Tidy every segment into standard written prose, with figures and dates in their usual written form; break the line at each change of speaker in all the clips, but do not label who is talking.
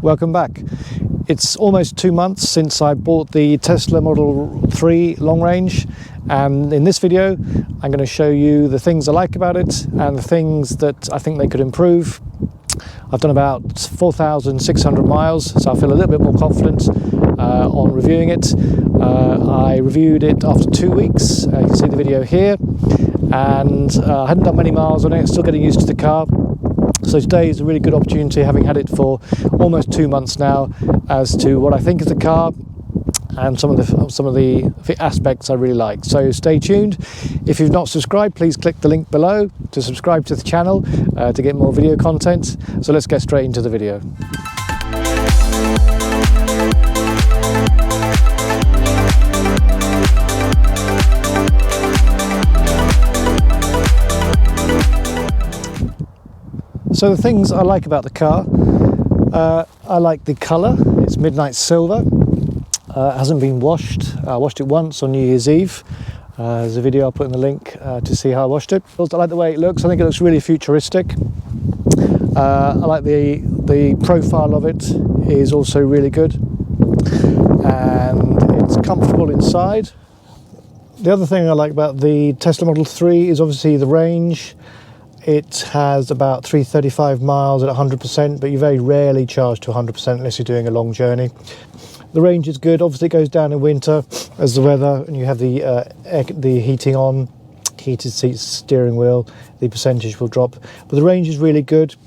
Welcome back. It's almost 2 months since I bought the Tesla Model 3 long range, and in this video I'm going to show you the things I like about it and the things that I think they could improve. I've done about 4,600 miles, so I feel a little bit more confident on reviewing it. I reviewed it after 2 weeks, you can see the video here, and I hadn't done many miles on it, still getting used to the car. So today is a really good opportunity, having had it for almost 2 months now, as to what I think of the car and some of the aspects I really like. So stay tuned. If you've not subscribed, please click the link below to subscribe to the channel to get more video content. So let's get straight into the video. So the things I like about the car, I like the colour. It's midnight silver. It hasn't been washed. I washed it once on New Year's Eve. There's a video I'll put in the link to see how I washed it. I like the way it looks. I think it looks really futuristic. I like the profile of it is also really good, and it's comfortable inside. The other thing I like about the Tesla Model 3 is obviously the range. It has about 335 miles at 100%, but you very rarely charge to 100% unless you're doing a long journey. The range is good. Obviously it goes down in winter as the weather, and you have the heating on, heated seats, steering wheel, the percentage will drop. But the range is really good.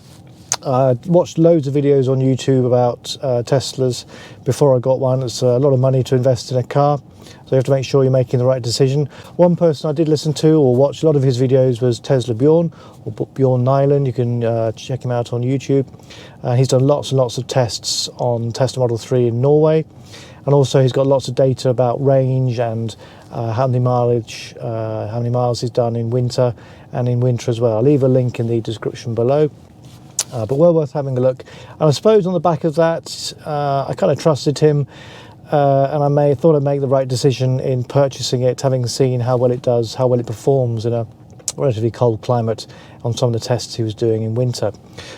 I watched loads of videos on YouTube about Teslas before I got one. It's a lot of money to invest in a car, so you have to make sure you're making the right decision. One person I did listen to or watch a lot of his videos was Tesla Bjorn, or Bjorn Nyland. You can check him out on YouTube. He's done lots and lots of tests on Tesla Model 3 in Norway, and also he's got lots of data about range and how many miles he's done in winter and in winter as well. I'll leave a link in the description below. But well worth having a look. And I suppose on the back of that, I kind of trusted him, and I thought I'd make the right decision in purchasing it, having seen how well it does, how well it performs in a relatively cold climate on some of the tests he was doing in winter.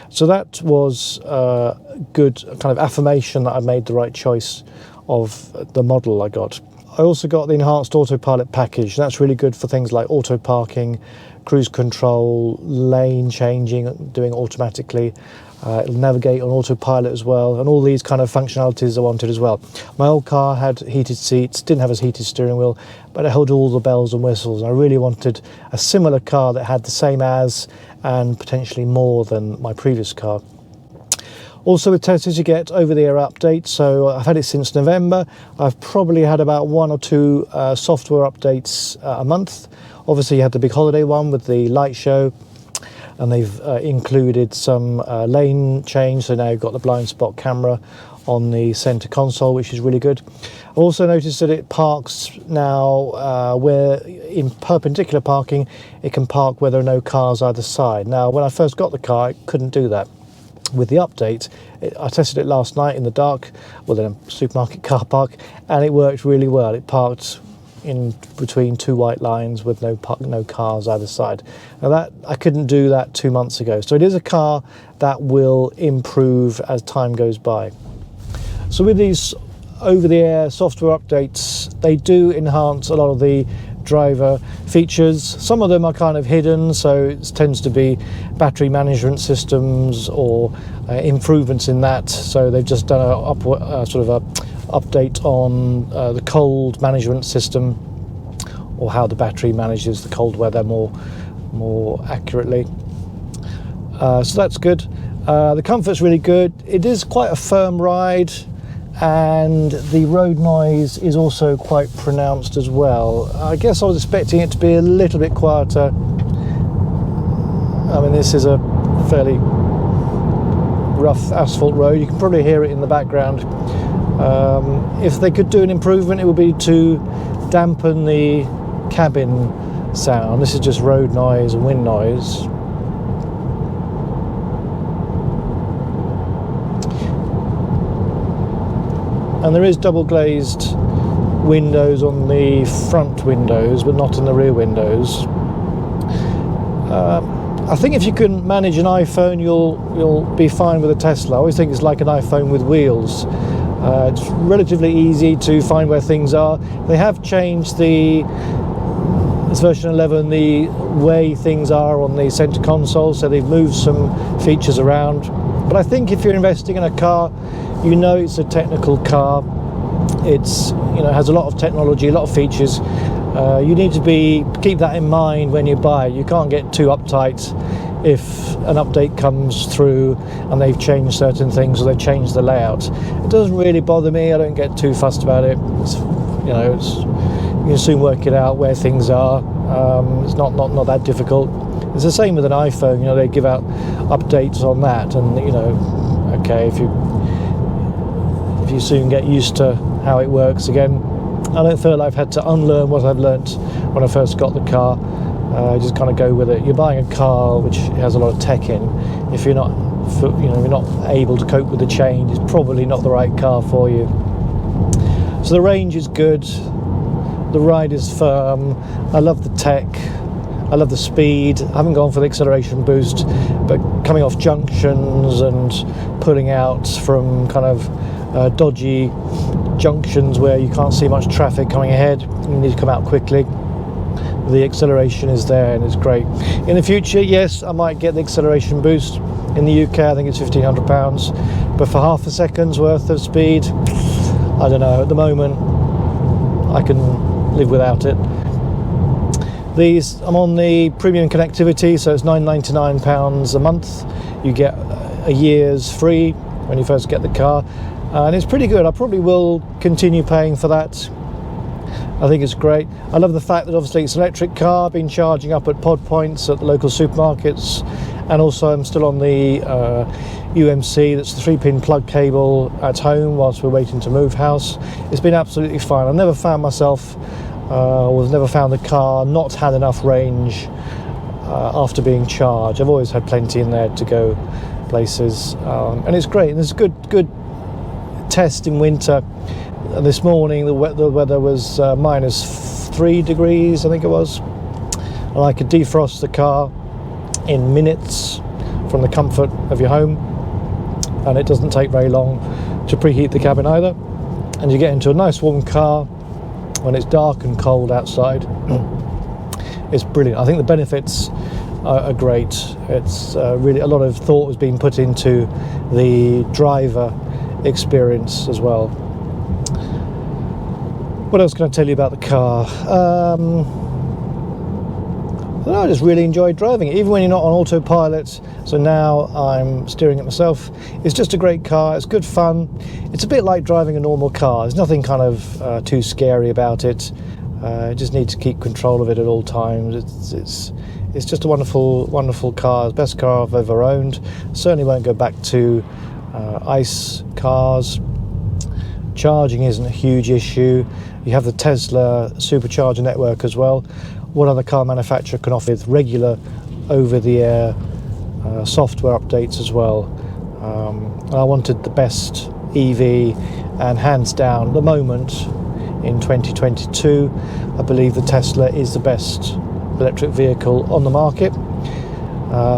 So that was good kind of affirmation that I made the right choice of the model I got. I also got the enhanced autopilot package. That's really good for things like auto parking, cruise control, lane changing, doing automatically. It'll navigate on autopilot as well, and all these kind of functionalities I wanted as well. My old car had heated seats, didn't have a heated steering wheel, but it held all the bells and whistles, and I really wanted a similar car that had the same as, and potentially more than my previous car. Also with Tesla you get over-the-air updates, so I've had it since November. I've probably had about 1 or 2 software updates a month. Obviously you had the big holiday one with the light show, and they've included some lane change, so now you've got the blind spot camera on the center console, which is really good. I also noticed that it parks now where in perpendicular parking it can park where there are no cars either side. Now when I first got the car it couldn't do that. With the update, I tested it last night in the dark, well, in a supermarket car park, and it worked really well. It parked in between 2 white lines with no cars either side. Now that I couldn't do that 2 months ago, so it is a car that will improve as time goes by. So with these over-the-air software updates, they do enhance a lot of the driver features. Some of them are kind of hidden, so it tends to be battery management systems or improvements in that. So they've just done a sort of a update on the cold management system, or how the battery manages the cold weather more accurately. So that's good. The comfort's really good. It is quite a firm ride, and the road noise is also quite pronounced as well. I guess I was expecting it to be a little bit quieter. I mean, this is a fairly rough asphalt road. You can probably hear it in the background. If they could do an improvement, it would be to dampen the cabin sound. This is just road noise and wind noise. And there is double glazed windows on the front windows, but not in the rear windows. I think if you can manage an iPhone, you'll be fine with a Tesla. I always think it's like an iPhone with wheels. It's relatively easy to find where things are. They have changed it's version 11, the way things are on the center console, so they've moved some features around. But I think if you're investing in a car, you know it's a technical car. It's, you know, has a lot of technology, a lot of features. You need to keep that in mind when you buy. You can't get too uptight if an update comes through and they've changed certain things or they've changed the layout. It doesn't really bother me. I don't get too fussed about it. You can soon work it out where things are. It's not that difficult. It's the same with an iPhone. You know, they give out updates on that, and you know, okay, if you soon get used to how it works again. I don't feel I've had to unlearn what I've learnt when I first got the car. Just kind of go with it. You're buying a car which has a lot of tech in. If you're not able to cope with the change, it's probably not the right car for you. So the range is good. The ride is firm. I love the tech. I love the speed. I haven't gone for the acceleration boost, but coming off junctions and pulling out from kind of dodgy junctions where you can't see much traffic coming ahead, you need to come out quickly. The acceleration is there and it's great. In the future, yes, I might get the acceleration boost. In the UK, I think it's £1,500, but for half a second's worth of speed, I don't know. At the moment, I can live without it. I'm on the premium connectivity, so it's £9.99 a month. You get a year's free when you first get the car, and it's pretty good. I probably will continue paying for that. I think it's great. I love the fact that obviously it's an electric car. I've been charging up at pod points at the local supermarkets, and also I'm still on the UMC, that's the 3-pin plug cable at home whilst we're waiting to move house. It's been absolutely fine. I've never found myself or never found the car not had enough range after being charged. I've always had plenty in there to go places, and it's great. And there's a good test in winter. This morning the weather was -3 degrees, I think it was, and I could defrost the car in minutes from the comfort of your home, and it doesn't take very long to preheat the cabin either, and you get into a nice warm car when it's dark and cold outside. It's brilliant. I think the benefits are great. It's really a lot of thought has been put into the driver experience as well. What else can I tell you about the car? I just really enjoyed driving it, even when you're not on autopilot. So now I'm steering it myself. It's just a great car. It's good fun. It's a bit like driving a normal car. There's nothing kind of too scary about it. You just need to keep control of it at all times. It's just a wonderful car. It's the best car I've ever owned. Certainly won't go back to ICE cars. Charging isn't a huge issue. You have the Tesla supercharger network as well. What other car manufacturer can offer with regular over-the-air software updates as well? And I wanted the best EV, and hands down, at the moment in 2022, I believe the Tesla is the best electric vehicle on the market.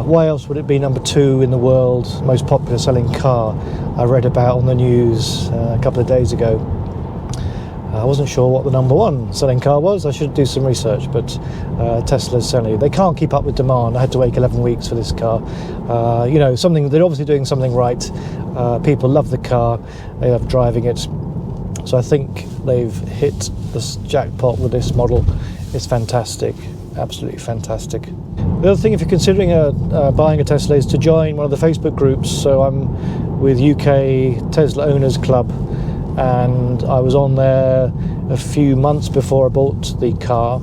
Why else would it be number 2 in the world, most popular selling car? I read about on the news a couple of days ago. I wasn't sure what the number 1 selling car was. I should do some research, but Tesla's certainly, they can't keep up with demand. I had to wait 11 weeks for this car. You know, they're obviously doing something right. People love the car, they love driving it. So I think they've hit the jackpot with this model. It's fantastic, absolutely fantastic. The other thing, if you're considering buying a Tesla, is to join one of the Facebook groups. So I'm with UK Tesla Owners Club, and I was on there a few months before I bought the car,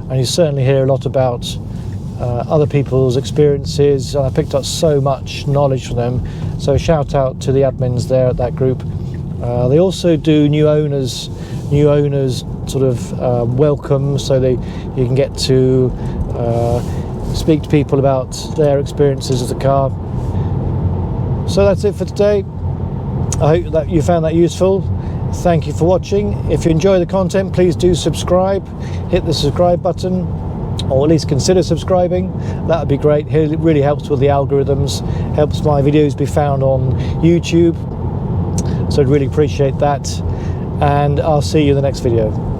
and you certainly hear a lot about other people's experiences, and I picked up so much knowledge from them. So shout out to the admins there at that group. They also do new owners sort of welcome, so you can get to speak to people about their experiences of the car. So that's it for today. I hope that you found that useful. Thank you for watching. If you enjoy the content, please do subscribe. Hit the subscribe button. or at least consider subscribing. That would be great. It really helps with the algorithms, helps my videos be found on YouTube. So I'd really appreciate that. And I'll see you in the next video.